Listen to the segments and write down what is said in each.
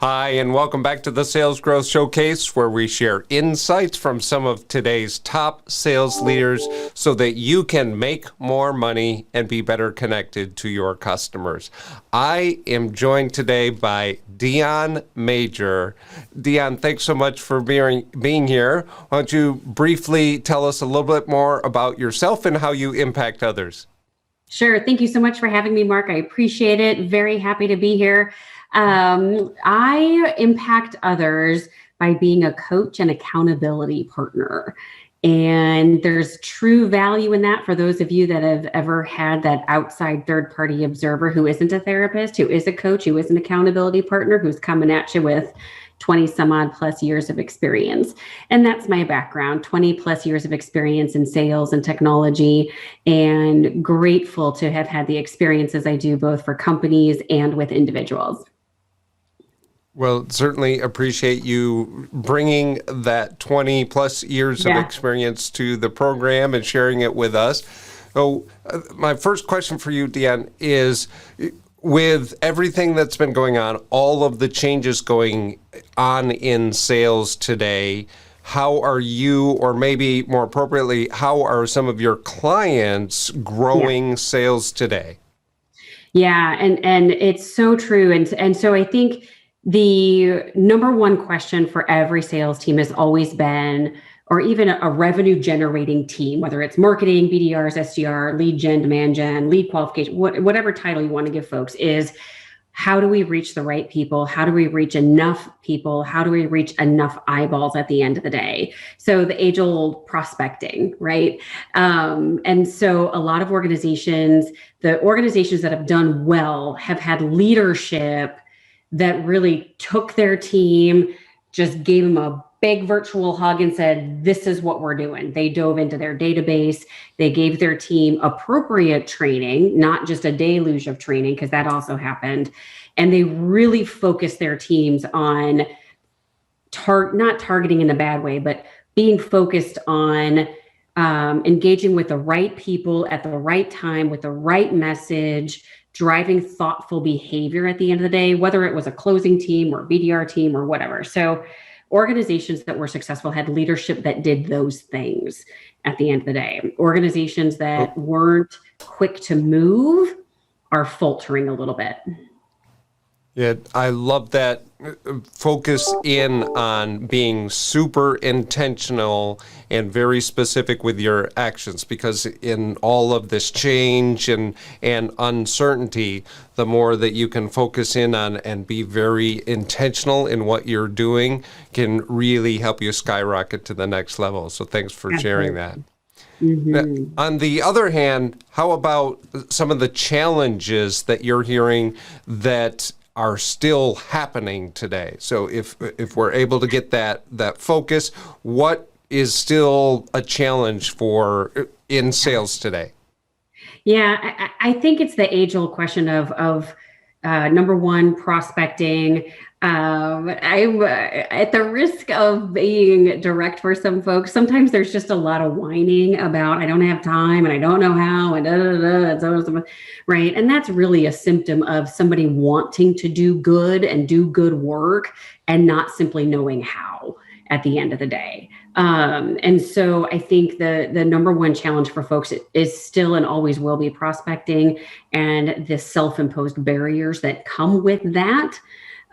Hi, and welcome back to the Sales Growth Showcase, where we share insights from some of today's top sales leaders so that you can make more money and be better connected to your customers. I am joined today by Dionne Mejer. Dionne, thanks so much for being here. Why don't you briefly tell us a little bit more about yourself and how you impact others? Sure. Thank you so much for having me, Mark. I appreciate it. Very happy to be here. I impact others by being a coach and accountability partner. And there's true value in that for those of you that have ever had that outside third-party observer who isn't a therapist, who is a coach, who is an accountability partner, who's coming at you with 20 some odd plus years of experience. And that's my background, 20 plus years of experience in sales and technology, and grateful to have had the experiences I do both for companies and with individuals. Well, certainly appreciate you bringing that 20 plus years of experience to the program and sharing it with us. So my first question for you, Dionne, is with everything that's been going on, all of the changes going on in sales today, how are you, or maybe more appropriately, how are some of your clients growing sales today? Yeah, and it's so true. And so I think the number one question for every sales team has always been, or even a revenue generating team, whether it's marketing, BDRs, SDR, lead gen, demand gen, lead qualification, whatever title you want to give folks, is how do we reach the right people? How do we reach enough people? How do we reach enough eyeballs at the end of the day? So the age old prospecting, right? And so a lot of organizations, the organizations that have done well have had leadership that really took their team, just gave them a big virtual hug and said, this is what we're doing. They dove into their database. They gave their team appropriate training, not just a deluge of training, because that also happened. And they really focused their teams on not targeting in a bad way, but being focused on engaging with the right people at the right time with the right message, driving thoughtful behavior at the end of the day, whether it was a closing team or a BDR team or whatever. So organizations that were successful had leadership that did those things at the end of the day. Organizations that weren't quick to move are faltering a little bit. Yeah, I love that focus in on being super intentional and very specific with your actions, because in all of this change and uncertainty, the more that you can focus in on and be very intentional in what you're doing can really help you skyrocket to the next level. So thanks for sharing that. Mm-hmm. Now, on the other hand, how about some of the challenges that you're hearing that are still happening today? So if we're able to get that focus, what is still a challenge in sales today? Yeah, I think it's the age-old question of number one, prospecting. I'm at the risk of being direct for some folks. Sometimes there's just a lot of whining about, I don't have time and I don't know how and right. And that's really a symptom of somebody wanting to do good and do good work and not simply knowing how at the end of the day. And so I think the number one challenge for folks is still and always will be prospecting and the self-imposed barriers that come with that.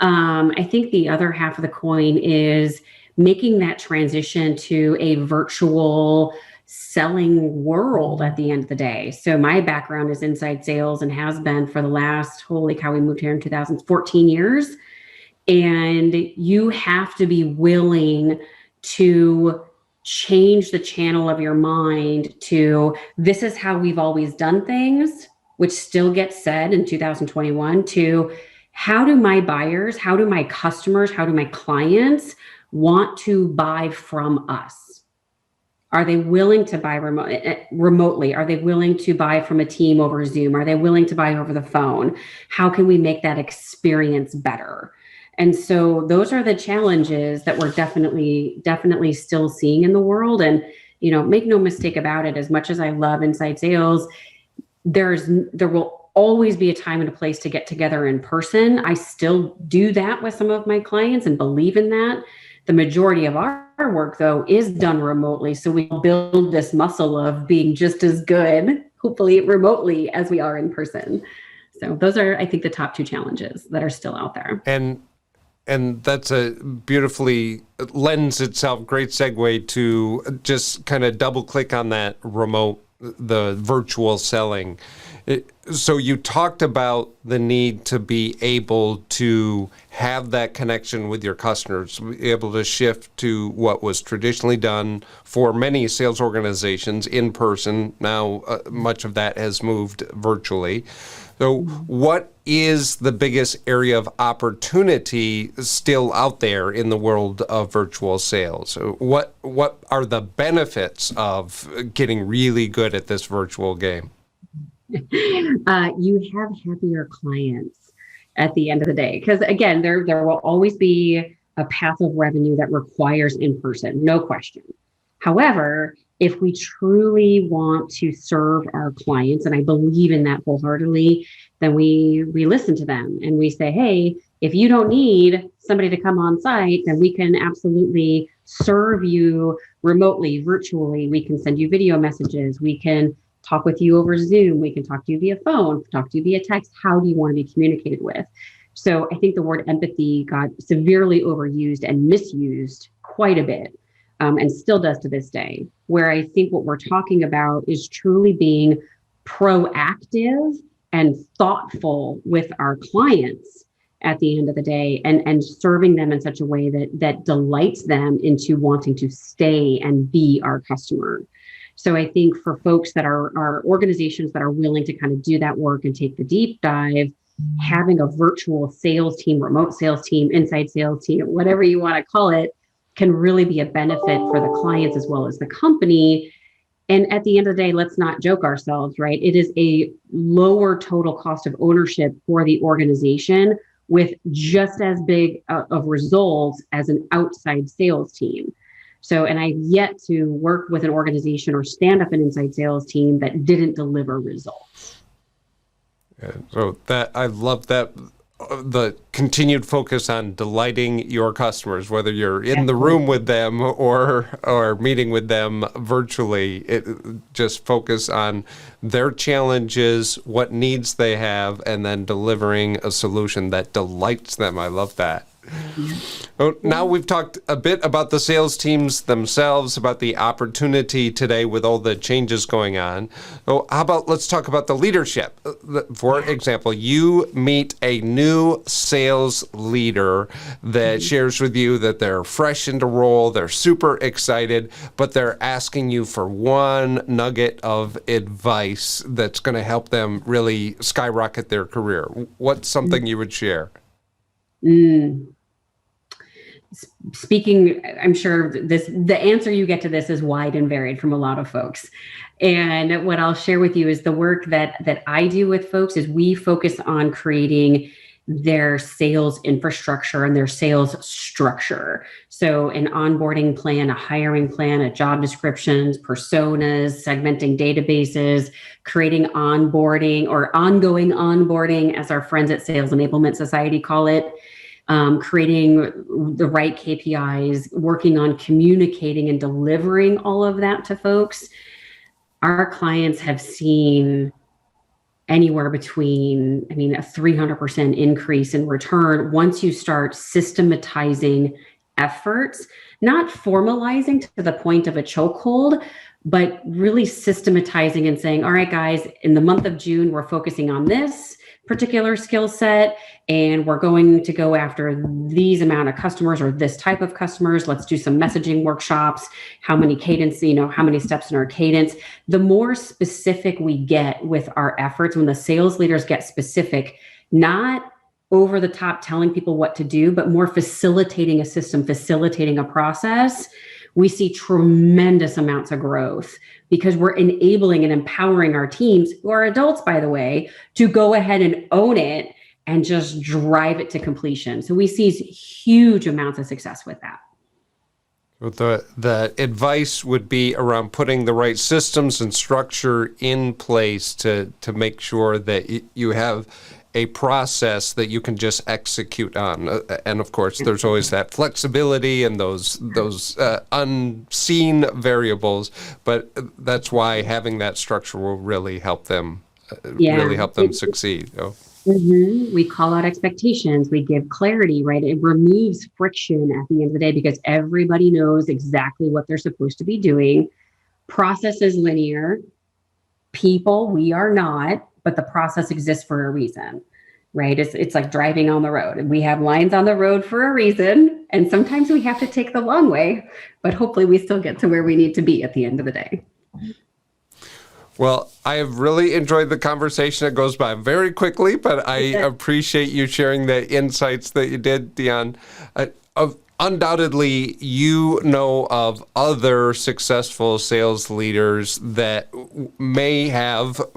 I think the other half of the coin is making that transition to a virtual selling world at the end of the day. So my background is inside sales and has been for the last, holy cow, we moved here in 2014 years. And you have to be willing to change the channel of your mind to, this is how we've always done things, which still gets said in 2021, to how do my buyers, how do my customers, how do my clients want to buy from us? Are they willing to buy remotely? Are they willing to buy from a team over Zoom? Are they willing to buy over the phone? How can we make that experience better? And so those are the challenges that we're definitely still seeing in the world. And, make no mistake about it, as much as I love inside sales, there will always be a time and a place to get together in person. I still do that with some of my clients and believe in that. The majority of our work, though, is done remotely. So we build this muscle of being just as good, hopefully remotely, as we are in person. So those are, I think, the top two challenges that are still out there. And that's a beautifully lends itself, great segue to just kind of double click on that remote, the virtual selling. So you talked about the need to be able to have that connection with your customers, be able to shift to what was traditionally done for many sales organizations in person. Now, much of that has moved virtually. So what is the biggest area of opportunity still out there in the world of virtual sales? What are the benefits of getting really good at this virtual game? You have happier clients at the end of the day. Because again, there will always be a path of revenue that requires in-person, no question. However, if we truly want to serve our clients, and I believe in that wholeheartedly, then we listen to them and we say, hey, if you don't need somebody to come on site, then we can absolutely serve you remotely, virtually. We can send you video messages. We can talk with you over Zoom. We can talk to you via phone, talk to you via text. How do you want to be communicated with? So I think the word empathy got severely overused and misused quite a bit, and still does to this day, where I think what we're talking about is truly being proactive and thoughtful with our clients at the end of the day, and serving them in such a way that delights them into wanting to stay and be our customer. So I think for folks that are organizations that are willing to kind of do that work and take the deep dive, having a virtual sales team, remote sales team, inside sales team, whatever you want to call it, can really be a benefit for the clients as well as the company. And at the end of the day, let's not joke ourselves, right? It is a lower total cost of ownership for the organization with just as big of results as an outside sales team. So, and I've yet to work with an organization or stand up an inside sales team that didn't deliver results. Yeah, so that I love that the continued focus on delighting your customers, whether you're in the room with them or meeting with them virtually. Just focus on their challenges, what needs they have, and then delivering a solution that delights them. I love that. Well, now we've talked a bit about the sales teams themselves, about the opportunity today with all the changes going on. So how about let's talk about the leadership. For example, you meet a new sales leader that shares with you that they're fresh into role, they're super excited, but they're asking you for one nugget of advice that's going to help them really skyrocket their career. What's something you would share? Speaking, I'm sure the answer you get to this is wide and varied from a lot of folks. And what I'll share with you is the work that I do with folks is we focus on creating their sales infrastructure and their sales structure. So an onboarding plan, a hiring plan, a job descriptions, personas, segmenting databases, creating onboarding or ongoing onboarding, as our friends at Sales Enablement Society call it. Creating the right KPIs, working on communicating and delivering all of that to folks. Our clients have seen anywhere between, a 300% increase in return once you start systematizing efforts, not formalizing to the point of a chokehold, but really systematizing and saying, all right, guys, in the month of June, we're focusing on this particular skill set, and we're going to go after these amount of customers or this type of customers. Let's do some messaging workshops. How many cadence, how many steps in our cadence. The more specific we get with our efforts, when the sales leaders get specific, not over the top telling people what to do, but more facilitating a system, facilitating a process, we see tremendous amounts of growth because we're enabling and empowering our teams, who are adults, by the way, to go ahead and own it and just drive it to completion. So we see huge amounts of success with that. The advice would be around putting the right systems and structure in place to make sure that you have a process that you can just execute on. And of course, there's always that flexibility and those unseen variables, but that's why having that structure will really help them succeed. We call out expectations. We give clarity, right? It removes friction at the end of the day because everybody knows exactly what they're supposed to be doing. Process is linear. People, we are not, but the process exists for a reason, right? It's like driving on the road. And we have lines on the road for a reason. And sometimes we have to take the long way, but hopefully we still get to where we need to be at the end of the day. Well, I have really enjoyed the conversation. It goes by very quickly, but I appreciate you sharing the insights that you did, Dionne. Undoubtedly, you know of other successful sales leaders that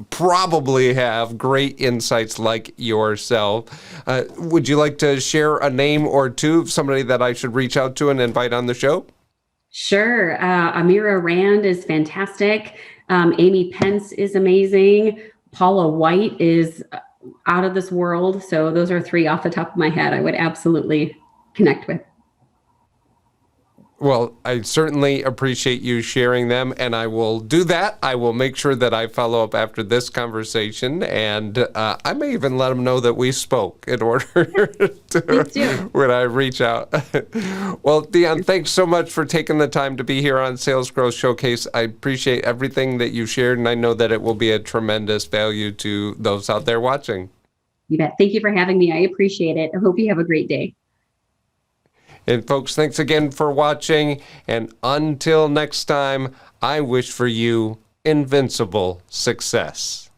probably have great insights like yourself. Would you like to share a name or two of somebody that I should reach out to and invite on the show? Sure. Amira Rand is fantastic. Amy Pence is amazing. Paula White is out of this world. So those are three off the top of my head I would absolutely connect with. Well, I certainly appreciate you sharing them, and I will do that. I will make sure that I follow up after this conversation, and I may even let them know that we spoke in order to when I reach out. Well, Dionne, thanks so much for taking the time to be here on Sales Growth Showcase. I appreciate everything that you shared, and I know that it will be a tremendous value to those out there watching. You bet. Thank you for having me. I appreciate it. I hope you have a great day. And folks, thanks again for watching. And until next time, I wish for you invincible success.